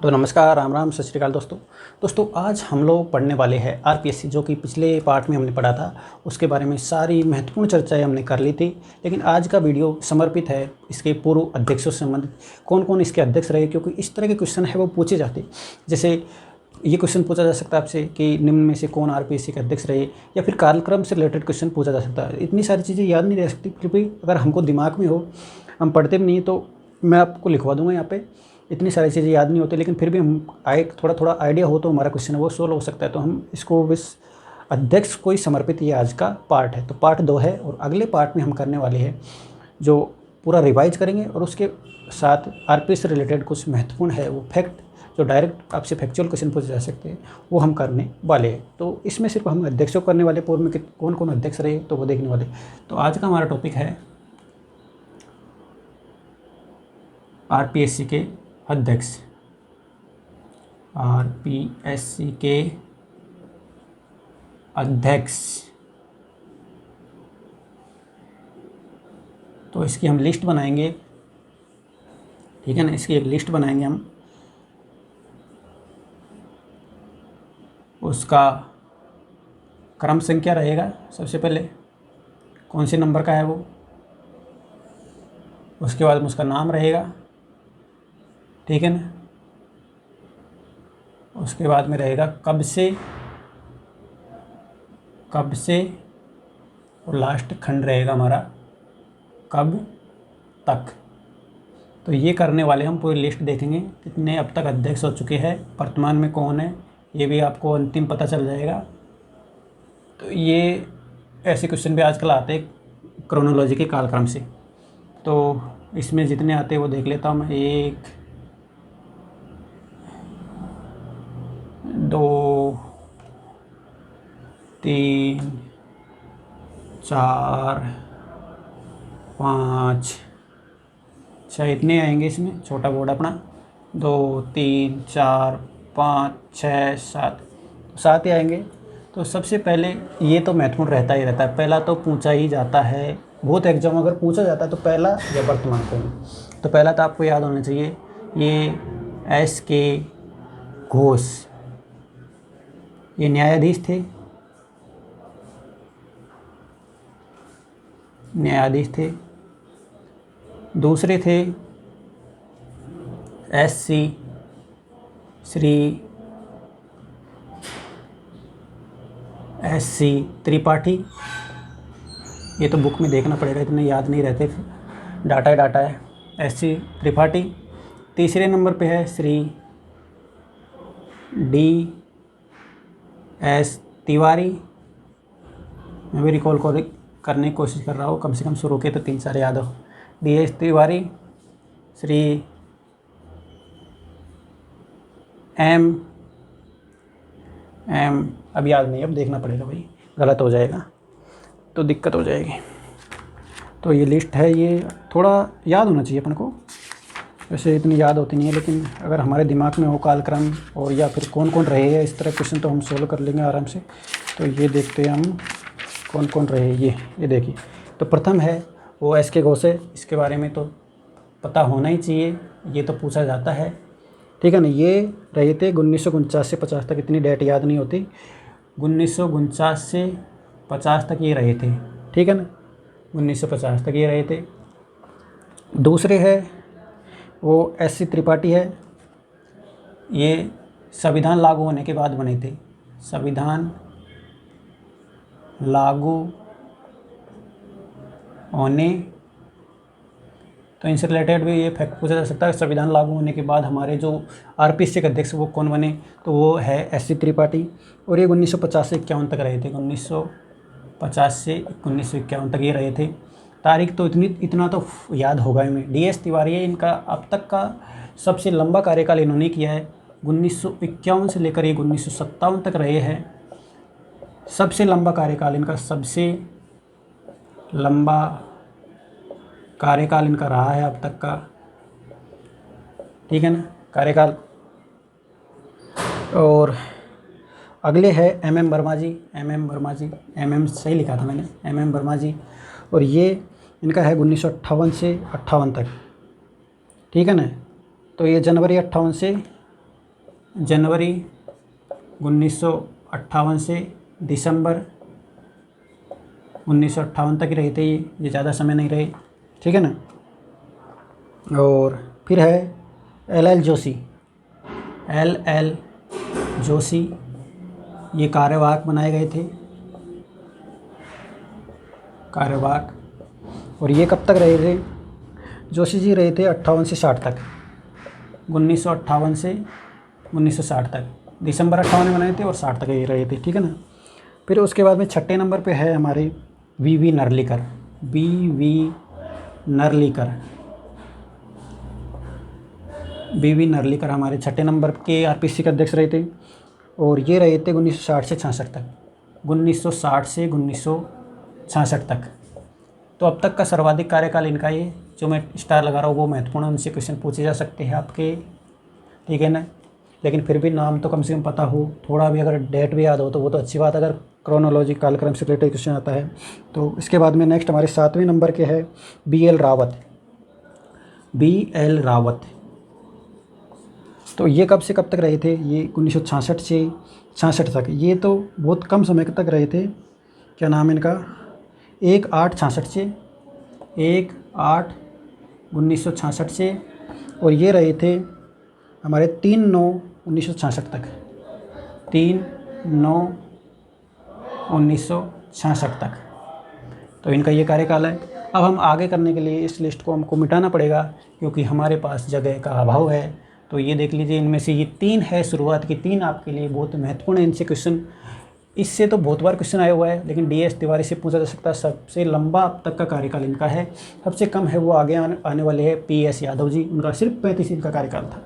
तो नमस्कार, राम राम, सत श्री अकाल दोस्तों आज हम लोग पढ़ने वाले हैं आरपीएससी, जो कि पिछले पार्ट में हमने पढ़ा था। उसके बारे में सारी महत्वपूर्ण चर्चाएं हमने कर ली थी। लेकिन आज का वीडियो समर्पित है इसके पूर्व अध्यक्षों से संबंधित, कौन कौन इसके अध्यक्ष रहे, क्योंकि इस तरह के क्वेश्चन है वो पूछे जाते। जैसे ये क्वेश्चन पूछा जा सकता है आपसे कि निम्न में से कौन आरपीएससी के अध्यक्ष रहे, या फिर कार्यक्रम से रिलेटेड क्वेश्चन पूछा जा सकता है। इतनी सारी चीज़ें याद नहीं रह सकती, फिर भी अगर हमको दिमाग में हो, हम पढ़ते भी नहीं, तो मैं आपको लिखवा दूंगा यहाँ पे। इतनी सारी चीज़ें याद नहीं होती, लेकिन फिर भी हम थोड़ा आइडिया हो तो हमारा क्वेश्चन है वो सोल्व हो सकता है। तो हम इसको बस अध्यक्ष को ही समर्पित ये आज का पार्ट है। तो पार्ट 2 है, और अगले पार्ट में हम करने वाले हैं जो पूरा रिवाइज करेंगे, और उसके साथ आरपीएस से रिलेटेड कुछ महत्वपूर्ण है वो फैक्ट, जो डायरेक्ट आपसे फैक्चुअल क्वेश्चन पूछे जा सकते हैं, वो हम करने वाले हैं। तो इसमें सिर्फ हम अध्यक्षों करने वाले, पूर्व में कौन कौन अध्यक्ष रहे तो वो देखने वाले। तो आज का हमारा टॉपिक है आरपीएससी के अध्यक्ष। आरपीएससी के अध्यक्ष, तो इसकी हम लिस्ट बनाएंगे, ठीक है ना। इसकी एक लिस्ट बनाएंगे हम, उसका क्रम संख्या रहेगा। सबसे पहले कौन से नंबर का है वो, उसके बाद में उसका नाम रहेगा, ठीक है ना। उसके बाद में रहेगा कब से, और लास्ट खंड रहेगा हमारा कब तक। तो ये करने वाले हम पूरी लिस्ट देखेंगे, कितने अब तक अध्यक्ष हो चुके हैं, वर्तमान में कौन है, ये भी आपको अंतिम पता चल जाएगा। तो ये ऐसे क्वेश्चन भी आजकल आते हैं क्रोनोलॉजी के कालक्रम से। तो इसमें जितने आते हैं वो देख लेता हूँ मैं। 1 2 3 4 5 6 इतने आएंगे इसमें, छोटा बोर्ड अपना। 2 3 4 5 6 7 ही आएंगे। तो सबसे पहले ये तो महत्वपूर्ण रहता ही रहता है, पहला तो पूछा ही जाता है। बहुत एग्जाम अगर पूछा जाता है तो पहला या वर्तमान कौन, तो पहला तो आपको याद होना चाहिए, ये S.K. घोष, ये न्यायाधीश थे। दूसरे थे श्री S.C. त्रिपाठी। ये तो बुक में देखना पड़ेगा, इतने याद नहीं रहते, डाटा है। S.C. त्रिपाठी। तीसरे नंबर पे है श्री D.S. तिवारी। मैं भी रिकॉल करने की कोशिश कर रहा हूँ, कम से कम शुरू के तो 3-4 याद हो। D.S. तिवारी, श्री M. अब याद नहीं, अब देखना पड़ेगा भाई, गलत हो जाएगा तो दिक्कत हो जाएगी। तो ये लिस्ट है, ये थोड़ा याद होना चाहिए अपन को। वैसे इतनी याद होती नहीं है, लेकिन अगर हमारे दिमाग में हो कालक्रम और या फिर कौन कौन रहे हैं इस तरह क्वेश्चन, तो हम सोल्व कर लेंगे आराम से। तो ये देखते हैं हम कौन कौन रहे। ये देखिए, तो प्रथम है वो S.K. घोष है। इसके बारे में तो पता होना ही चाहिए, ये तो पूछा जाता है, ठीक है ना। ये रहे थे 1949 से 50 तक, इतनी डेट याद नहीं होती। 1949 से 50 तक ये रहे थे, ठीक है ना। 1950 तक ये रहे थे। दूसरे है वो S.C. त्रिपाठी है। ये संविधान लागू होने के बाद बने थे। संविधान लागू होने, तो इनसे रिलेटेड भी ये फैक्ट पूछा जा सकता है, संविधान लागू होने के बाद हमारे जो आरपीएससी के अध्यक्ष वो कौन बने, तो वो है S.C. त्रिपाठी। और ये 1950 से 51 तक रहे थे। 1950 से 1951 तक ये रहे थे। तारीख तो इतना तो याद होगा ही। में D.S. तिवारी है, इनका अब तक का सबसे लंबा कार्यकाल इन्होंने किया है। 1951 से लेकर ये 1957 तक रहे हैं। सबसे लंबा कार्यकाल इनका, सबसे लंबा कार्यकाल इनका रहा है अब तक का, ठीक है ना, कार्यकाल। और अगले है MM वर्मा जी। MM सही लिखा था मैंने, MM वर्मा जी। और ये इनका है 1958 से 58 तक, ठीक है ना। तो ये जनवरी 58 से जनवरी 1958 से दिसंबर 1958 तक ही रहे थे। ये ज़्यादा समय नहीं रहे, ठीक है ना। और फिर है एल एल जोशी, ये कार्यवाहक बनाए गए थे, कार्यवाहक। और ये कब तक रहे थे? जोशी जी रहे थे 58 से 60 तक, 1958 से 1960 तक। दिसंबर 58 में बनाए थे और 60 तक ये रहे थे, ठीक है ना। फिर उसके बाद में छठे नंबर पे है हमारे वी नार्लिकर। वी नार्लिकर हमारे छठे नंबर के आरपीसी के अध्यक्ष रहे थे और ये रहे थे 1960 से 66 तक, 1960 से 1966 तक। तो अब तक का सर्वाधिक कार्यकाल इनका ये जो मैं स्टार लगा रहा हूँ वो महत्वपूर्ण, उनसे क्वेश्चन पूछे जा सकते हैं आपके, ठीक है ना। लेकिन फिर भी नाम तो कम से कम पता हो, थोड़ा भी अगर डेट भी याद हो तो वो तो अच्छी बात, अगर क्रोनोलॉजी कालक्रम से रिलेटेड क्वेश्चन आता है तो। इसके बाद में नेक्स्ट हमारे 7वें नंबर के है बी एल रावत। तो ये कब से कब तक रहे थे? ये 1966 से 66 तक। ये तो बहुत कम समय तक रहे थे। क्या नाम है इनका? 1/8/66 से 1/8/1966 से, और ये रहे थे हमारे 3/9/1966 तक, 3/9/1966 तक। तो इनका ये कार्यकाल है। अब हम आगे करने के लिए इस लिस्ट को हमको मिटाना पड़ेगा क्योंकि हमारे पास जगह का अभाव है। तो ये देख लीजिए, इनमें से ये 3 है, शुरुआत की 3 आपके लिए बहुत महत्वपूर्ण है। इनसे क्वेश्चन, इससे तो बहुत बार क्वेश्चन आया हुआ है, लेकिन DS तिवारी से पूछा जा सकता है। सबसे लंबा अब तक का कार्यकाल इनका है, सबसे कम है वो आगे आने वाले हैं PS यादव जी, उनका सिर्फ 35 दिन का कार्यकाल था।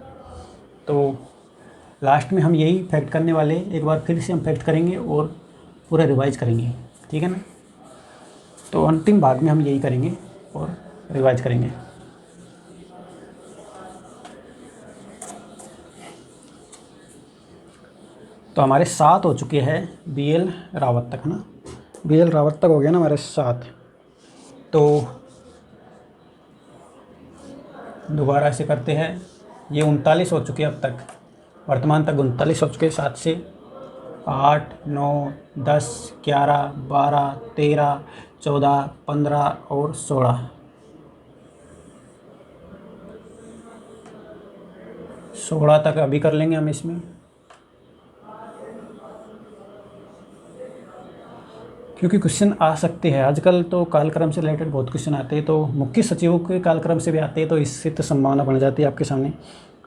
तो लास्ट में हम यही फैक्ट करने वाले, एक बार फिर से हम फैक्ट करेंगे और पूरा रिवाइज करेंगे, ठीक है ना। तो अंतिम भाग में हम यही करेंगे और रिवाइज करेंगे। तो हमारे 7 हो चुके हैं BL रावत तक, है ना। BL रावत तक हो गया ना हमारे 7। तो दोबारा से करते हैं। ये 39 हो चुके अब तक, वर्तमान तक 39 हो चुके। 7 से 8, 9, 10, 11, 12, 13, 14, 15 और 16 तक अभी कर लेंगे हम इसमें, क्योंकि क्वेश्चन आ सकते हैं। आजकल तो कालक्रम से रिलेटेड बहुत क्वेश्चन आते हैं, तो मुख्य सचिवों के कालक्रम से भी आते हैं, तो इससे तो संभावना बन जाती है आपके सामने।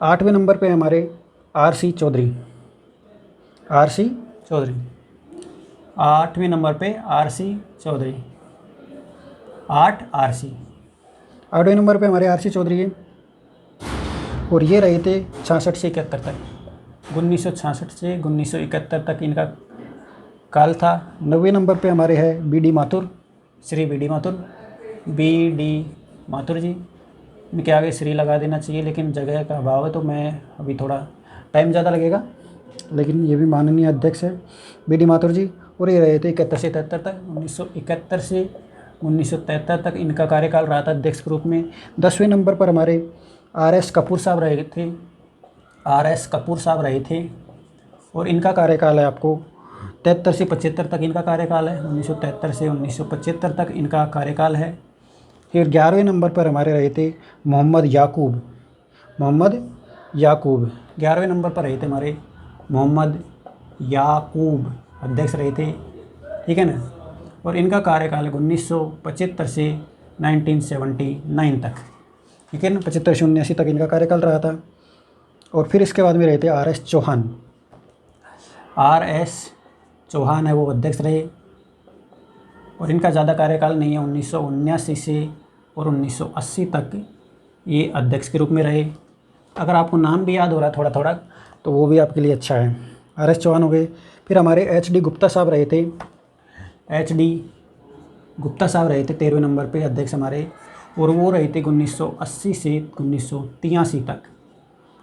8वें नंबर पे हमारे RC चौधरी। 8वें नंबर पे RC चौधरी, 8 RC। 8वें नंबर पे हमारे RC चौधरी है और ये रहे थे 66 से 71 तक, 1966 से 1971 तक इनका काल था। 9वें नंबर पे हमारे है BD माथुर, श्री BD माथुर जी। इनके आगे श्री लगा देना चाहिए, लेकिन जगह का अभाव है तो मैं अभी थोड़ा टाइम ज़्यादा लगेगा, लेकिन ये भी माननीय अध्यक्ष है BD माथुर जी। और ये रहे थे 71 से 73 तक, 1971 से 1973 तक इनका कार्यकाल रहा था अध्यक्ष के रूप में। 10वें नंबर पर हमारे RS कपूर साहब रहे थे और इनका कार्यकाल है आपको 73 से 75 तक इनका कार्यकाल है, 1973 से 1975 तक इनका कार्यकाल है। फिर 11वें नंबर पर हमारे रहे थे मोहम्मद याकूब। 11वें नंबर पर रहे थे हमारे मोहम्मद याकूब, अध्यक्ष रहे थे, ठीक है ना। और इनका कार्यकाल 1975 से 1979 तक, ठीक है ना। 75 से 79 तक इनका कार्यकाल रहा था। और फिर इसके बाद में रहे थे RS चौहान है वो अध्यक्ष रहे और इनका ज़्यादा कार्यकाल नहीं है, 1979 से और 1980 तक ये अध्यक्ष के रूप में रहे। अगर आपको नाम भी याद हो रहा है थोड़ा थोड़ा तो वो भी आपके लिए अच्छा है। RS चौहान हो गए। फिर हमारे HD गुप्ता साहब रहे थे, 13वें नंबर पे अध्यक्ष हमारे, और वो रहे थे 1980 से 1983 तक,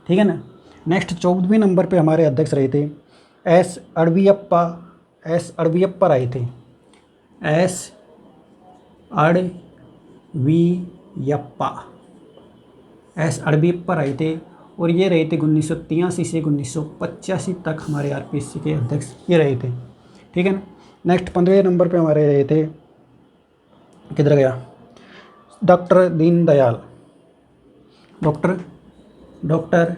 ठीक है ना। नेक्स्ट 14वें नंबर पे हमारे अध्यक्ष रहे थे S अड़वियप्पा रहे थे, S अड़वियप्पा रहे थे। और ये रहे थे 1983 से 1985 तक हमारे आरपीएससी के अध्यक्ष ये रहे थे। ठीक है ना। नेक्स्ट 15वें नंबर पे हमारे रहे थे, किधर गया, डॉक्टर दीनदयाल, डॉक्टर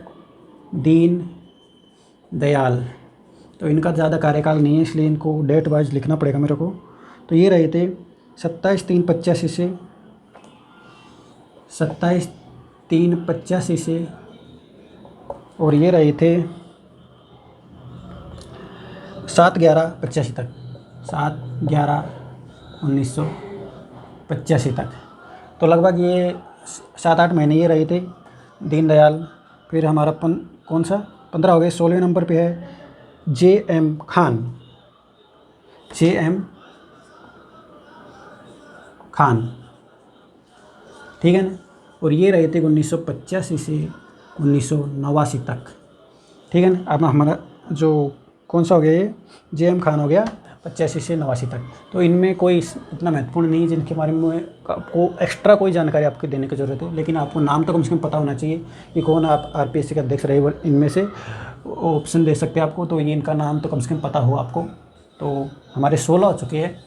दीन दयाल। तो इनका ज़्यादा कार्यकाल नहीं है, इसलिए इनको डेट वाइज लिखना पड़ेगा मेरे को। तो ये रहे थे 27/3/85 से 27/3/85 से, और ये रहे थे 7/11/85 तक, 7/11/1985 तक। तो लगभग ये 7-8 महीने ये रहे थे दीनदयाल। फिर हमारा कौन सा 15 हो गए। 16वें नंबर पे है JM खान, ठीक है ना। और ये रहे थे 1985 से 1989 तक। ठीक है ना। अब हमारा जो कौन सा हो गया, ये JM खान हो गया 85 से 89 तक। तो इनमें कोई इतना महत्वपूर्ण नहीं है जिनके बारे में आपको एक्स्ट्रा कोई जानकारी आपको देने की ज़रूरत है, लेकिन आपको नाम तो कम से कम पता होना चाहिए कि कौन आप आरपीएससी के अध्यक्ष रहे। इनमें से ऑप्शन दे सकते हैं आपको, तो ये इनका नाम तो कम से कम पता हो आपको। तो हमारे 16 हो चुके हैं,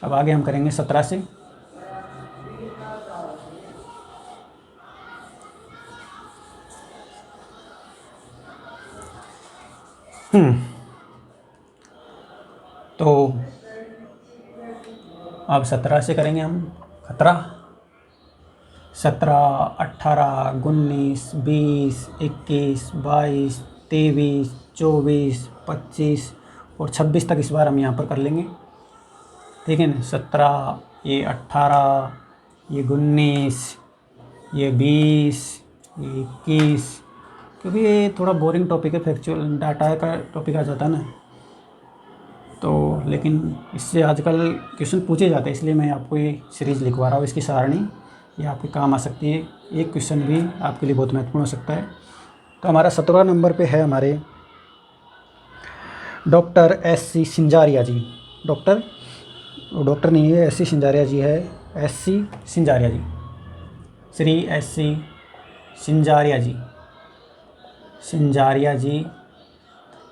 अब आगे हम करेंगे 17 से। तो अब 17 से करेंगे हम। 17, 18, 19, 20, 21, 22, 23, 24, 25 और 26 तक इस बार हम यहाँ पर कर लेंगे। ठीक है ना। 17, ये 18, ये 19, ये 20, ये 21, क्योंकि ये थोड़ा बोरिंग टॉपिक है, फैक्चुअल डाटा का टॉपिक आ जाता है ना, तो लेकिन इससे आजकल क्वेश्चन पूछे जाते हैं, इसलिए मैं आपको ये सीरीज़ लिखवा रहा हूँ, इसकी सारणी, ये आपके काम आ सकती है। एक क्वेश्चन भी आपके लिए बहुत महत्वपूर्ण हो सकता है। तो हमारा 17 नंबर पे है हमारे डॉक्टर SC सिंजारिया जी। डॉक्टर नहीं है, SC सिंजारिया जी है, SC सिंजारिया जी, श्री SC सिंजारिया जी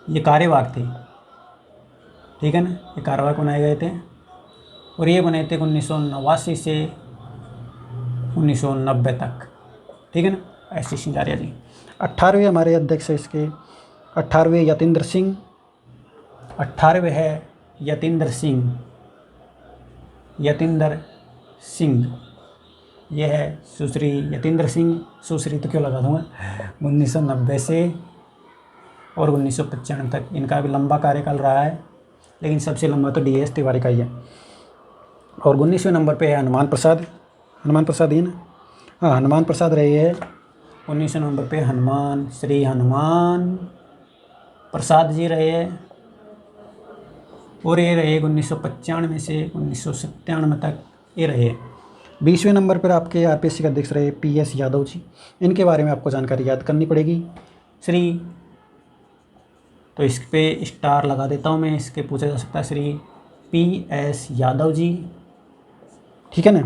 ये कार्यवाहक थे। ठीक है ना। ये कार्यवाहक बनाए गए थे और ये बने थे 1989 से 1990 तक। ठीक है ना। SC सिंजारिया जी। 18वें हमारे अध्यक्ष है इसके, 18वें यतेंद्र सिंह। 18वें है यतेंद्र सिंह। ये है सुश्री यतेंद्र सिंह, सुश्री तो क्यों लगा दूँगा, 1990 से और 1995 तक इनका भी लंबा कार्यकाल रहा है, लेकिन सबसे लंबा तो DS तिवारी का ही है। और 19वें नंबर पे है हनुमान प्रसाद ही ना, हाँ हनुमान प्रसाद रहे हैं 19वें नंबर पे। श्री हनुमान प्रसाद जी रहे हैं, और ये रहे 1995 से 1997 तक ये रहे। 20वें नंबर पर आपके आरपीएससी के अध्यक्ष रहे PS यादव जी। इनके बारे में आपको जानकारी याद करनी पड़ेगी। तो इस पे स्टार लगा देता हूँ मैं, इसके पूछा जा सकता है श्री PS यादव जी। ठीक है ना।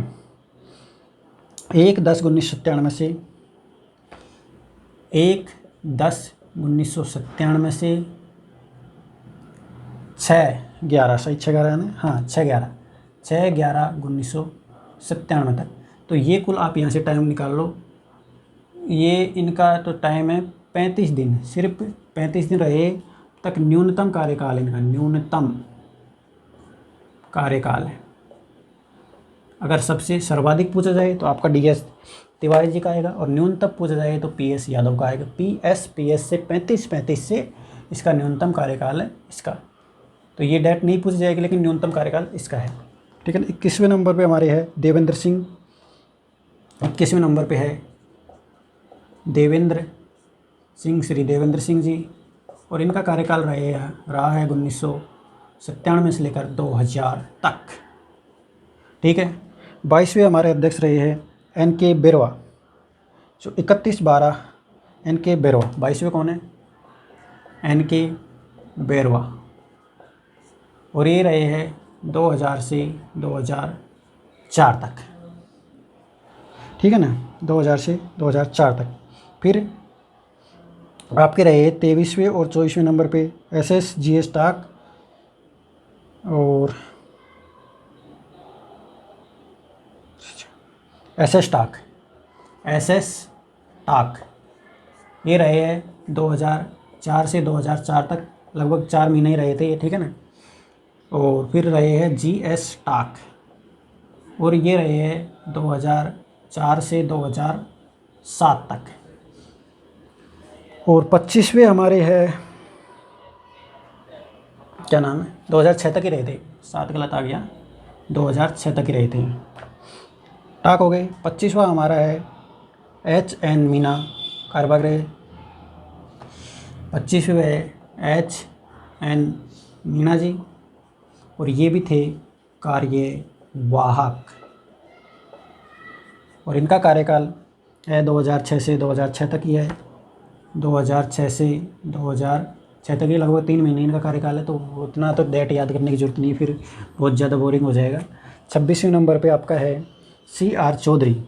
1/10/1997 से 1/10/1997 से 6/11 सही 6/11 है ना, हाँ 6/11/1997 तक। तो ये कुल आप यहाँ से टाइम निकाल लो। ये इनका तो टाइम है 35 दिन, सिर्फ 35 दिन रहे तक न्यूनतम कार्यकाल इनका, न्यूनतम कार्यकाल है। अगर सबसे सर्वाधिक पूछा जाए तो आपका DS तिवारी जी का आएगा, और न्यूनतम पूछा जाए तो PS यादव का आएगा। PS से 35 से इसका न्यूनतम कार्यकाल है इसका। तो ये डेट नहीं पूछी जाएगी, लेकिन न्यूनतम कार्यकाल इसका है। ठीक है ना। 21वें नंबर पे हमारे है देवेंद्र सिंह। 21वें नंबर पे है श्री देवेंद्र सिंह जी, और इनका कार्यकाल रहा है 1997 से लेकर 2000 तक। ठीक है। 22वें हमारे अध्यक्ष रहे हैं NK बेरवा, जो 31/12 NK बेरवा। 22वें कौन है? NK बेरवा, और ये रहे हैं 2000 से 2004 तक। ठीक है ना, 2000 से 2004 तक। फिर आपके रहे 23वें और 24वें नंबर पे SSG स्टॉक और SS स्टॉक ये रहे हैं 2004 से 2004 तक, लगभग 4 महीने ही रहे थे ये, ठीक है ना। और फिर रहे हैं GS स्टॉक और ये रहे हैं 2004 से 2007 तक। और 25वें हमारे है, क्या नाम है, 2006 तक ही रहे थे, 7 गलत आ गया, 2006 तक ही रहे थे स्टॉक हो गए। 25वां हमारा है HN मीना कारबागरे। 25वें है HN मीना जी और ये भी थे कार्यवाहक और इनका कार्यकाल है 2006 से 2006 तक ही है। 2006 से 2006 तक ही, लगभग 3 महीने इनका कार्यकाल है, तो उतना तो डेट याद करने की जरूरत नहीं, फिर बहुत ज़्यादा बोरिंग हो जाएगा। 26वें नंबर पे आपका है CR चौधरी।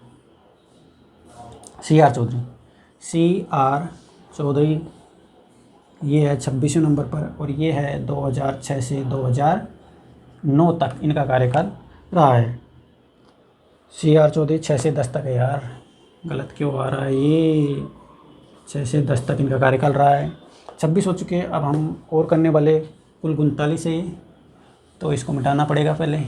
ये है 26वें नंबर पर और ये है 2006 से 2009 तक इनका कार्यकाल रहा है। CR चौधरी 6 से 10 तक है यार, गलत क्यों आ रहा है ये, 6 से 10 तक इनका कार्यकाल रहा है। 26 हो चुके हैं, अब हम और करने वाले कुल 39 है, तो इसको मिटाना पड़ेगा पहले।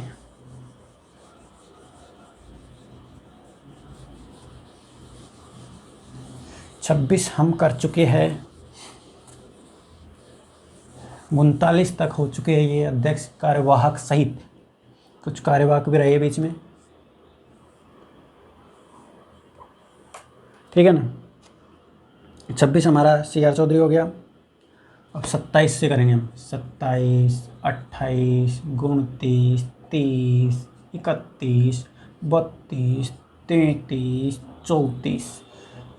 छब्बीस हम कर चुके हैं, 39 तक हो चुके हैं ये अध्यक्ष कार्यवाहक सहित, कुछ कार्यवाहक भी रहे बीच में, ठीक है ना। 26 हमारा CR चौधरी हो गया। अब 27 से करेंगे हम, 27, 28, 29, 30, 31, 32, 33, 34,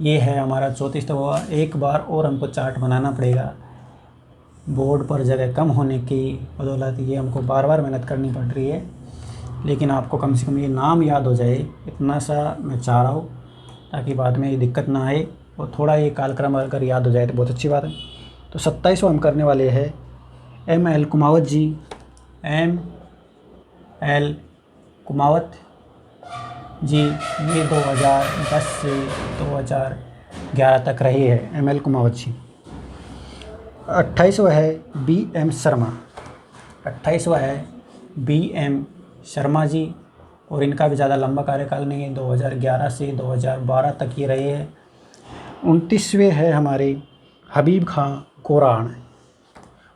ये है हमारा 34 तक हुआ। एक बार और हमको चार्ट बनाना पड़ेगा, बोर्ड पर जगह कम होने की बदौलत ये हमको बार बार मेहनत करनी पड़ रही है, लेकिन आपको कम से कम ये नाम याद हो जाए, इतना सा मैं चाह रहा हूँ, ताकि बाद में ये दिक्कत ना आए और थोड़ा ये कालक्रम अगर याद हो जाए तो बहुत अच्छी बात है। तो 27 हम करने वाले हैं ML कुमावत जी। ML कुमावत जी ये 2010 से 2011 तक रहे हैं ML कुमावत जी। 28वां है BM शर्मा। 28वां है BM शर्मा जी और इनका भी ज़्यादा लंबा कार्यकाल नहीं है, 2011 से 2012 तक ये रहे हैं। 29वें है हमारे हबीब खां गोरान।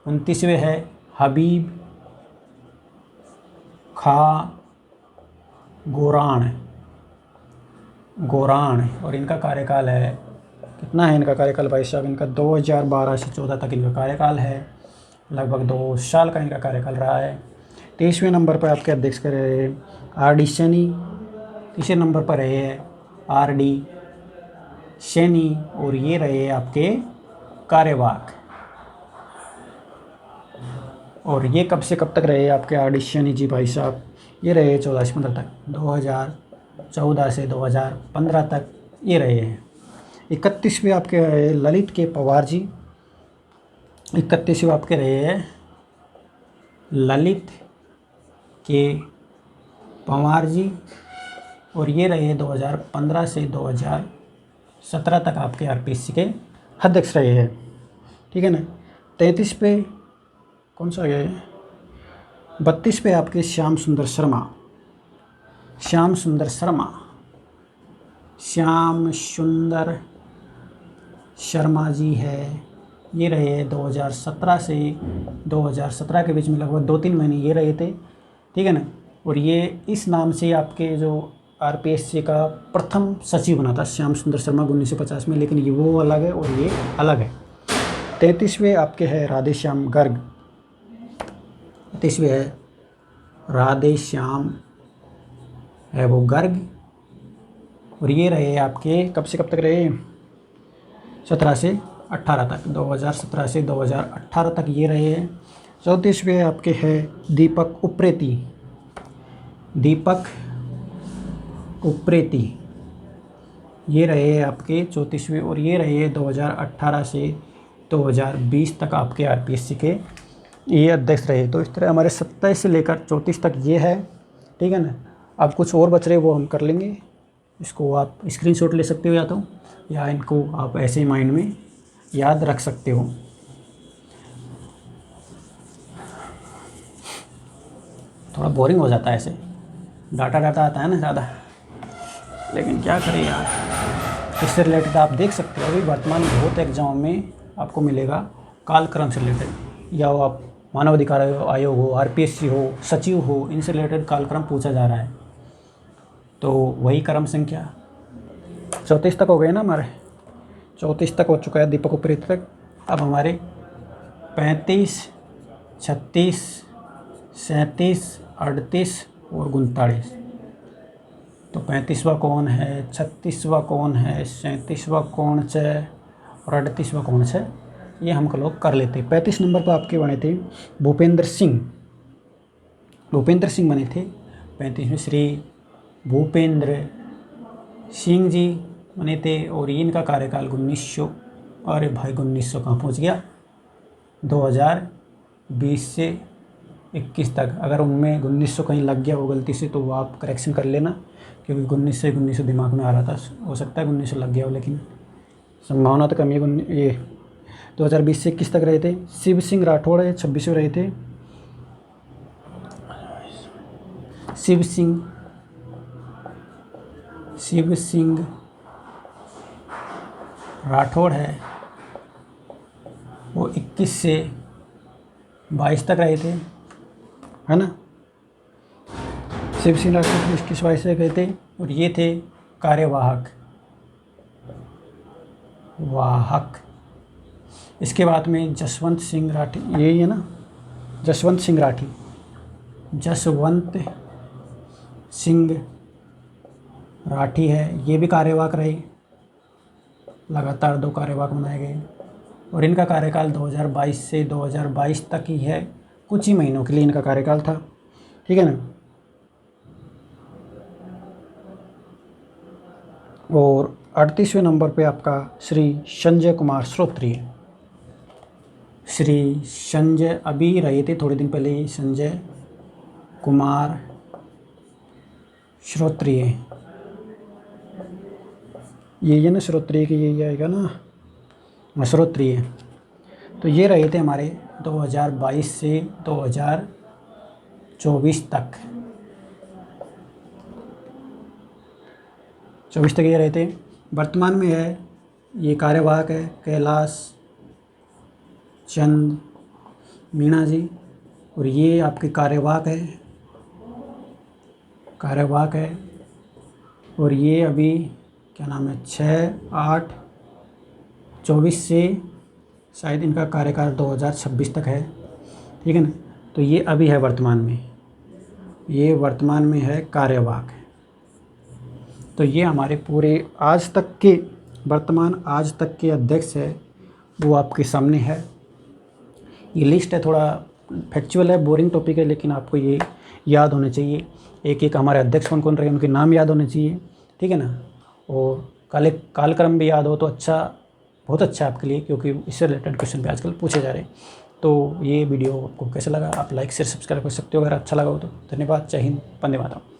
29वें है हबीब खां गोरान और इनका कार्यकाल है, कितना है इनका कार्यकाल भाई साहब, इनका 2012 से 14 तक इनका कार्यकाल है, लगभग 2 साल का इनका कार्यकाल रहा है। 23वें नंबर पर आपके अध्यक्ष कर रहे हैं RD सैनी। 3 नंबर पर रहे हैं RD सैनी और ये रहे आपके कार्यवाहक। और ये कब से कब तक रहे आपके RD सैनी जी भाई साहब, ये रहे 14 से 15 तक, 2014 से 2015 तक ये रहे हैं। 31वें आपके रहे ललित के पवार जी। 31वें आपके रहे हैं ललित के पवार जी और ये रहे 2015 से 2017 तक आपके RPSC के अध्यक्ष रहे हैं, ठीक है ना। 33 पे कौन सा गया है, 32 पे आपके श्याम सुंदर शर्मा जी है, ये रहे 2017 से 2017 के बीच में, लगभग 2-3 महीने ये रहे थे, ठीक है ना। और ये इस नाम से आपके जो RPSC का प्रथम सचिव बना था श्याम सुंदर शर्मा 1950 में, लेकिन ये वो अलग है और ये अलग है। 33वें आपके है राधेश्याम गर्ग। 33वें है राधेश्याम है वो गर्ग और ये रहे आपके कब से कब तक रहे, 17 से 18 तक, 2017 से 2018 तक ये रहे हैं। 34वें आपके है दीपक उप्रेती, ये रहे आपके 34वें और ये रहे 2018 से 2020 तक आपके आरपीएससी के ये अध्यक्ष रहे। तो इस तरह हमारे 27 से लेकर 34 तक ये है, ठीक है ना। अब कुछ और बच रहे वो हम कर लेंगे। इसको आप स्क्रीनशॉट ले सकते हो या इनको आप ऐसे ही माइंड में याद रख सकते हो। थोड़ा बोरिंग हो जाता है ऐसे, डाटा आता है ना ज़्यादा, लेकिन क्या करें यार। इससे रिलेटेड आप देख सकते हो अभी वर्तमान में बहुत एग्जाम में आपको मिलेगा कालक्रम से रिलेटेड, या वो आप मानव अधिकार आयोग हो, आरपीएससी हो, सचिव हो, इनसे रिलेटेड कालक्रम पूछा जा रहा है। तो वही क्रम संख्या 34 तक हो गए ना हमारे, 34 तक हो चुका है दीपक उप्रेती तक। अब हमारे 35, 36, 37, 38 और 39। तो 35वां कौन है, 36वां कौन है, 37वां कौन से और 38वां कौन से, ये हम लोग कर लेते। 35 नंबर पर आपके बने थे भूपेंद्र सिंह बने थे 35 में। श्री भूपेंद्र सिंह जी बने थे और इनका कार्यकाल 1900, अरे भाई 1900 कहाँ पहुँच गया, 2020 से 21 तक। अगर उनमें 1900 कहीं लग गया हो गलती से तो वो आप करेक्शन कर लेना, क्योंकि 1900 दिमाग में आ रहा था, हो सकता है 1900 लग गया हो, लेकिन संभावना तो कम है। ये 2020 से 21 तक रहे थे। शिव सिंह राठौड़ 26 में रहे थे। शिव सिंह राठौड़ है, वो 21 से 22 तक रहे थे, है ना। शिव सिंह राठौड़ 21-22 से गए थे और ये थे कार्यवाहक। इसके बाद में जसवंत सिंह राठी, यही है ना, जसवंत सिंह राठी है, ये भी कार्यवाहक रहे। लगातार 2 कार्यवाहक बनाए गए और इनका कार्यकाल 2022 से 2022 तक ही है, कुछ ही महीनों के लिए इनका कार्यकाल था, ठीक है ना। और 38वें नंबर पे आपका श्री संजय कुमार श्रोत्रिय अभी रहे थे थोड़े दिन पहले ही, संजय कुमार श्रोत्रिय, ये ना श्रोत्रिय की यही आएगा ना, श्रोत्रिय। तो ये रहे थे हमारे 2022 से 2024 तक, 24 तक ये रहे थे। वर्तमान में है ये कार्यवाहक है कैलाश चंद मीणा जी, और ये आपके कार्यवाहक है और ये अभी क्या नाम है 6/8/24 से शायद इनका कार्यकाल 2026 तक है, ठीक है ना। तो ये अभी है वर्तमान में है कार्यवाहक। तो ये हमारे पूरे आज तक के अध्यक्ष है वो आपके सामने है। ये लिस्ट है, थोड़ा फैक्चुअल है, बोरिंग टॉपिक है, लेकिन आपको ये याद होने चाहिए। एक हमारे अध्यक्ष कौन कौन रहे उनके नाम याद होने चाहिए, ठीक है ना। और कालक्रम भी याद हो तो बहुत अच्छा है आपके लिए, क्योंकि इससे रिलेटेड क्वेश्चन भी आजकल पूछे जा रहे हैं। तो ये वीडियो आपको कैसा लगा, आप लाइक शेयर सब्सक्राइब कर सकते हो अगर अच्छा लगा हो तो। धन्यवाद, जय हिंद, वंदे मातरम।